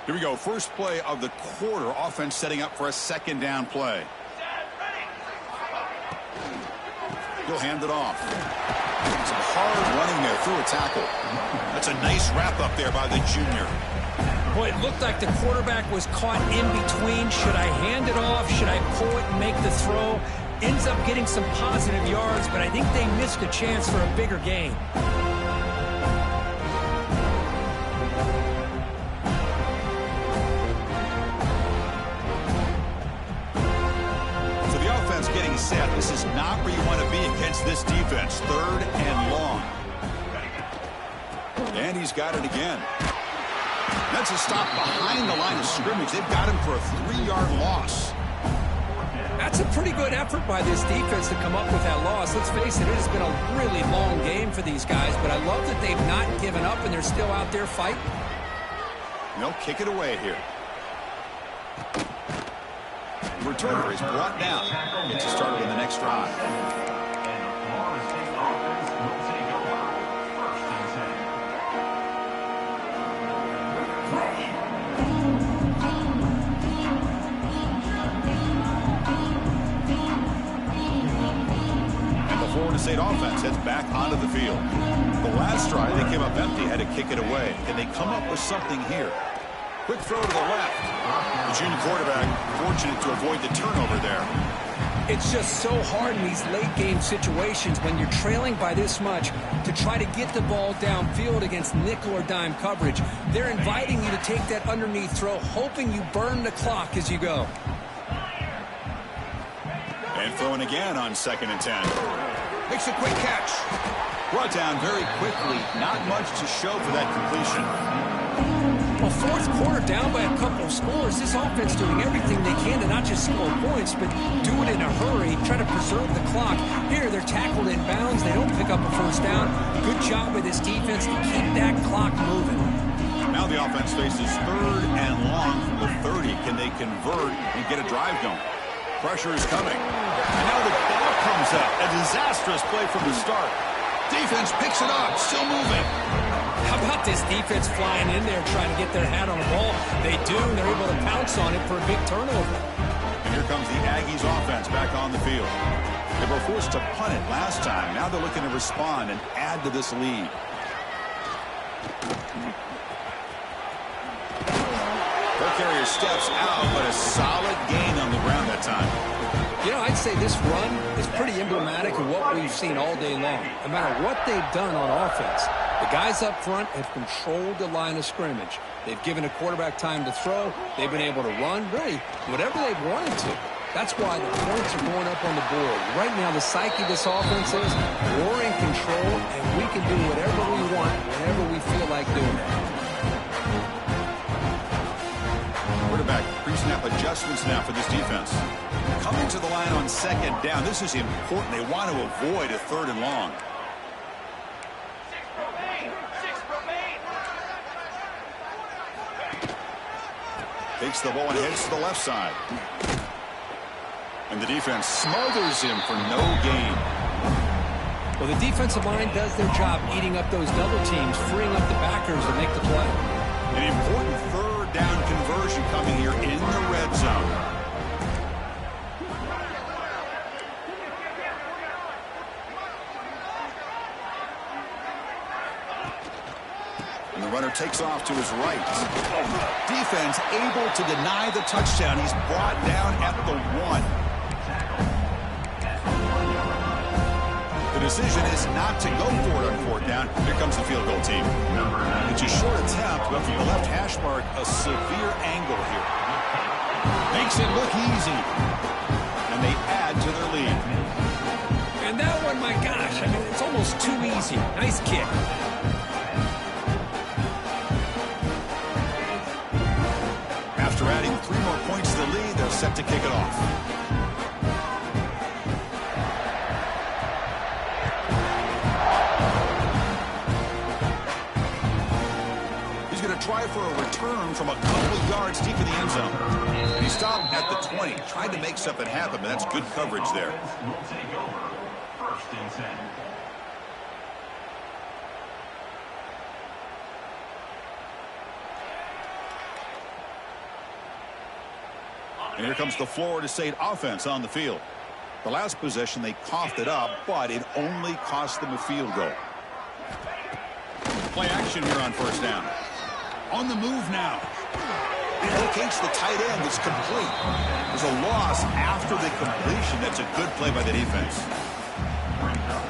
Here we go. First play of the quarter. Offense setting up for a 2nd down play. He'll hand it off. Some hard running there through a tackle. That's a nice wrap up there by the junior. Boy, it looked like the quarterback was caught in between. Should I hand it off? Should I pull it and make the throw? ends up getting some positive yards, but I think they missed a chance for a bigger gain. So the offense getting set. This is not where you want to be against this defense. 3rd and long. And he's got it again. That's a stop behind the line of scrimmage. They've got him for a 3-yard loss. That's a pretty good effort by this defense to come up with that loss. Let's face it, it has been a really long game for these guys, but I love that they've not given up and they're still out there fighting. They'll kick it away here. The returner is brought down. Gets it started in the next drive. And the Florida State offense will take over. 1st and 10. And the Florida State offense heads back onto the field. The last drive, they came up empty, had to kick it away. Can they come up with something here? Quick throw to the left. The junior quarterback fortunate to avoid the turnover there. It's just so hard in these late game situations when you're trailing by this much to try to get the ball downfield against nickel or dime coverage. They're inviting you to take that underneath throw, hoping you burn the clock as you go. And throwing again on 2nd and 10. Makes a quick catch. Brought down very quickly. Not much to show for that completion. Well, 4th quarter down by a couple of scores. This offense doing everything they can to not just score points, but do it in a hurry, try to preserve the clock. Here, they're tackled in bounds. They don't pick up a 1st down. Good job by this defense to keep that clock moving. Now the offense faces 3rd and long from the 30. Can they convert and get a drive going? Pressure is coming. And now the ball comes up. A disastrous play from the start. Defense picks it up, still moving. How about this defense flying in there trying to get their hat on the ball? They do, and they're able to pounce on it for a big turnover. And here comes the Aggies offense back on the field. They were forced to punt it last time. Now they're looking to respond and add to this lead. Their carrier steps out, but a solid gain on the ground that time. You know, I'd say this run is pretty emblematic of what we've seen all day long. No matter what they've done on offense, the guys up front have controlled the line of scrimmage. They've given a quarterback time to throw. They've been able to run, really, whatever they've wanted to. That's why the points are going up on the board. Right now, the psyche of this offense is we're in control, and we can do whatever we want whenever we feel like doing it. Quarterback pre-snap adjustments now for this defense. Coming to the line on 2nd down. This is important. They want to avoid a 3rd and long. Takes the ball and heads to the left side. And the defense smothers him for no gain. Well, the defensive line does their job eating up those double teams, freeing up the backers to make the play. An important 3rd down conversion coming here in the red zone. And the runner takes off to his right. Defense able to deny the touchdown. He's brought down at the 1. The decision is not to go for it on 4th down. Here comes the field goal team. It's a short attempt, but from the left hash mark, a severe angle here. Makes it look easy. And they add to their lead. And that one, my gosh, I mean, it's almost too easy. Nice kick. After adding 3 more points to the lead, they're set to kick it off. He's going to try for a return from a couple of yards deep in the end zone. And he stopped at the 20, tried to make something happen, but that's good coverage there. Will take over. 1st and 10. And here comes the Florida State offense on the field. The last possession, they coughed it up, but it only cost them a field goal. Play action here on 1st down. On the move now. Indicates the tight end is complete. There's a loss after the completion. That's a good play by the defense.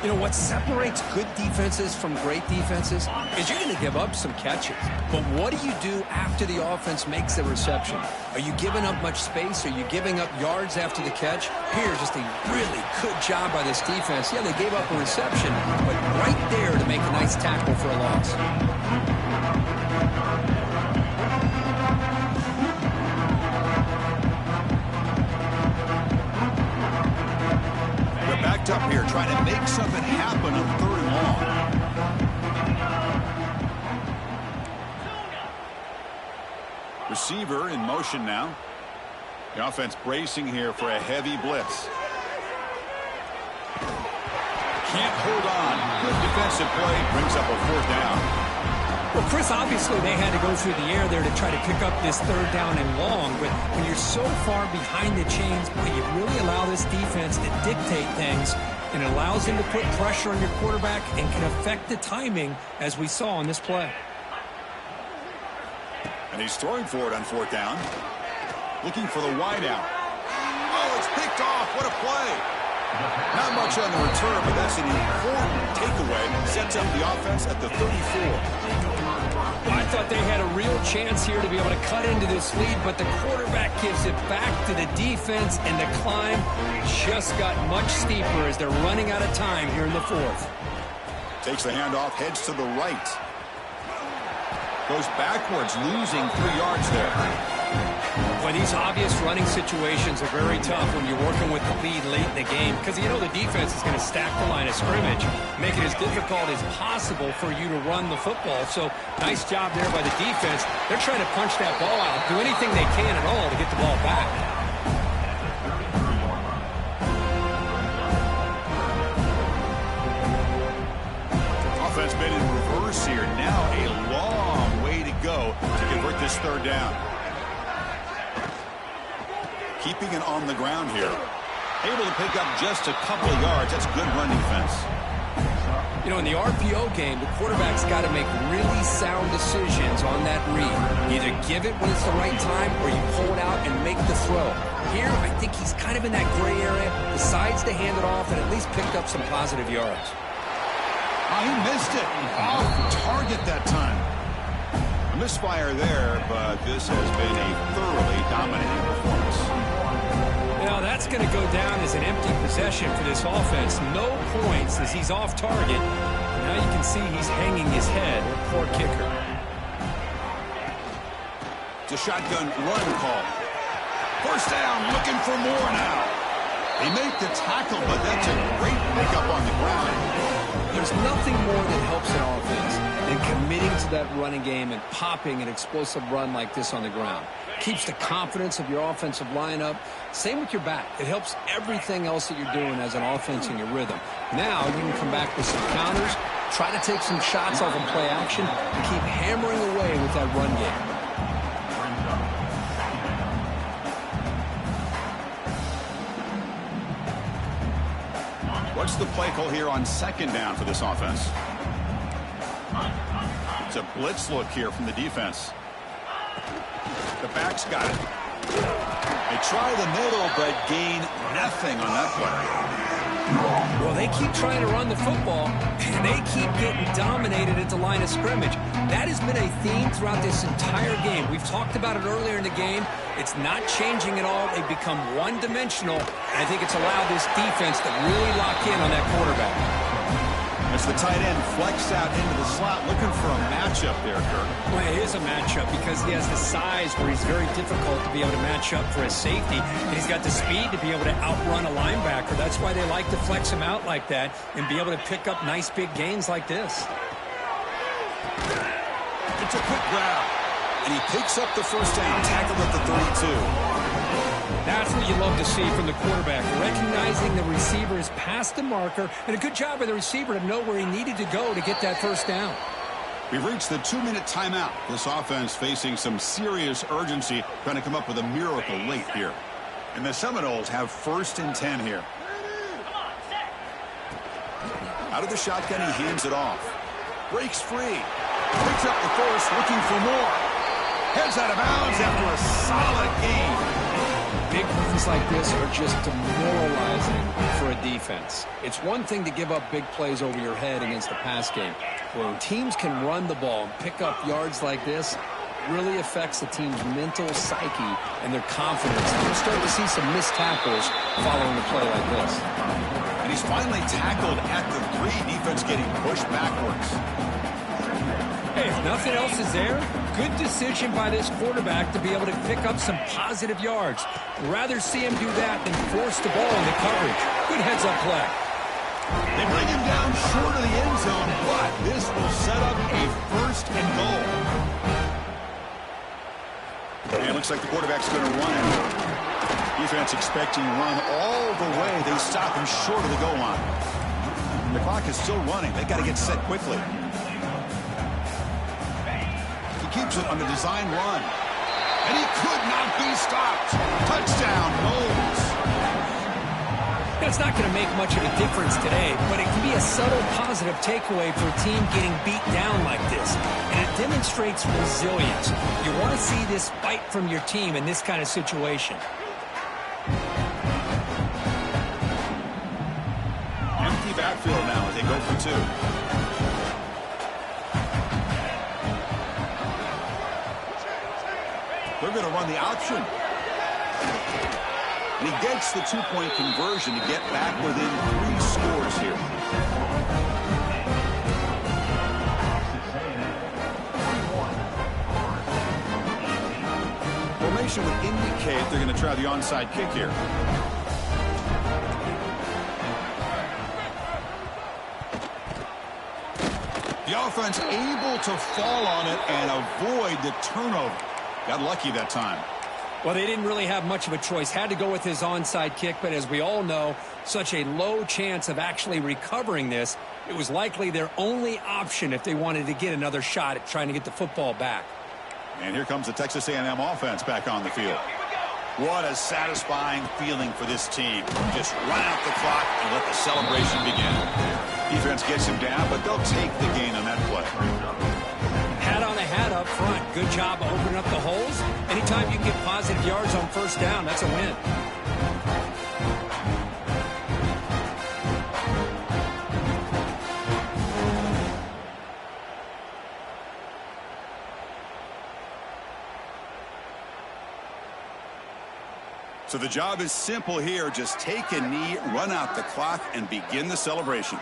You know, what separates good defenses from great defenses is you're going to give up some catches. But what do you do after the offense makes the reception? Are you giving up much space? Are you giving up yards after the catch? Here, just a really good job by this defense. Yeah, they gave up a reception, but right there to make a nice tackle for a loss. Backed up here, trying to make something happen on 3rd and long. Receiver in motion now. The offense bracing here for a heavy blitz. Can't hold on. Good defensive play. Brings up a 4th down. Well, Chris, obviously they had to go through the air there to try to pick up this 3rd down and long, but when you're so far behind the chains, boy, you really allow this defense to dictate things, and it allows him to put pressure on your quarterback and can affect the timing, as we saw on this play. And he's throwing for it on 4th down. Looking for the wideout. Oh, it's picked off. What a play. Not much on the return, but that's an important takeaway. Sets up the offense at the 34. I thought they had a real chance here to be able to cut into this lead, but the quarterback gives it back to the defense, and the climb just got much steeper as they're running out of time here in the 4th. Takes the handoff, heads to the right. Goes backwards, losing 3 yards there. Well, these obvious running situations are very tough when you're working with the lead late in the game, because you know the defense is going to stack the line of scrimmage, make it as difficult as possible for you to run the football. So nice job there by the defense. They're trying to punch that ball out, do anything they can at all to get the ball back. Offense been in reverse here. Now a long way to go to convert this 3rd down. Keeping it on the ground here. Able to pick up just a couple of yards. That's good run defense. You know, in the RPO game, the quarterback's got to make really sound decisions on that read. Either give it when it's the right time, or you pull it out and make the throw. Here, I think he's kind of in that gray area, decides to hand it off, and at least picked up some positive yards. Oh, he missed it. Off target that time. A misfire there, but this has been a thoroughly dominating performance. Now that's going to go down as an empty possession for this offense. No points as he's off target. Now you can see he's hanging his head. Poor kicker. It's a shotgun run call. 1st down, looking for more now. They make the tackle, but that's a great pickup on the ground. There's nothing more that helps an offense than committing to that running game and popping an explosive run like this on the ground. Keeps the confidence of your offensive line up. Same with your back. It helps everything else that you're doing as an offense in your rhythm. Now you can come back with some counters, try to take some shots off of play action, and keep hammering away with that run game. What's the play call here on 2nd down for this offense? It's a blitz look here from the defense. The back's got it. They try the middle, but gain nothing on that play. Well, they keep trying to run the football, and they keep getting dominated at the line of scrimmage. That has been a theme throughout this entire game. We've talked about it earlier in the game. It's not changing at all. They've become one-dimensional, and I think it's allowed this defense to really lock in on that quarterback. As the tight end flex out into the slot, looking for a matchup there, Kirk. Well, it is a matchup because he has the size where he's very difficult to be able to match up for his safety, and he's got the speed to be able to outrun a linebacker. That's why they like to flex him out like that and be able to pick up nice big gains like this. It's a quick grab, and he picks up the 1st down, tackled at the 32. That's what you love to see from the quarterback, recognizing the receiver is past the marker, and a good job by the receiver to know where he needed to go to get that 1st down. We've reached the 2-minute timeout. This offense facing some serious urgency, trying to come up with a miracle late here. And the Seminoles have 1st and 10 here. Out of the shotgun, he hands it off. Breaks free. Picks up the 1st, looking for more. Heads out of bounds after a solid gain. Big runs like this are just demoralizing for a defense. It's one thing to give up big plays over your head against the pass game. When teams can run the ball and pick up yards like this, it really affects the team's mental psyche and their confidence. And you'll start to see some missed tackles following a play like this. And he's finally tackled at the 3. Defense getting pushed backwards. Hey, if nothing else is there, good decision by this quarterback to be able to pick up some positive yards. Rather see him do that than force the ball into coverage. Good heads-up play. They bring him down short of the end zone, but this will set up a 1st and goal. And it looks like the quarterback's going to run it. Defense expecting run all the way. They stop him short of the goal line. The clock is still running. They got to get set quickly. He keeps it on the design run. And he could not be stopped. Touchdown, Knowles. It's not going to make much of a difference today, but it can be a subtle positive takeaway for a team getting beat down like this. And it demonstrates resilience. You want to see this fight from your team in this kind of situation. Empty backfield now as they go for 2. They're going to run the option. And he gets the 2-point conversion to get back within 3 scores here. Formation would indicate they're going to try the onside kick here. The offense able to fall on it and avoid the turnover. Got lucky that time. Well, they didn't really have much of a choice. Had to go with his onside kick, but as we all know, such a low chance of actually recovering this. It was likely their only option if they wanted to get another shot at trying to get the football back. And here comes the Texas A&M offense back on the field. What a satisfying feeling for this team. Just run out the clock and let the celebration begin. Defense gets him down, but they'll take the gain on that play. Hat on a hat up front. Good job of opening up the holes. Anytime you can get positive yards on 1st down, that's a win. So the job is simple here. Just take a knee, run out the clock, and begin the celebration.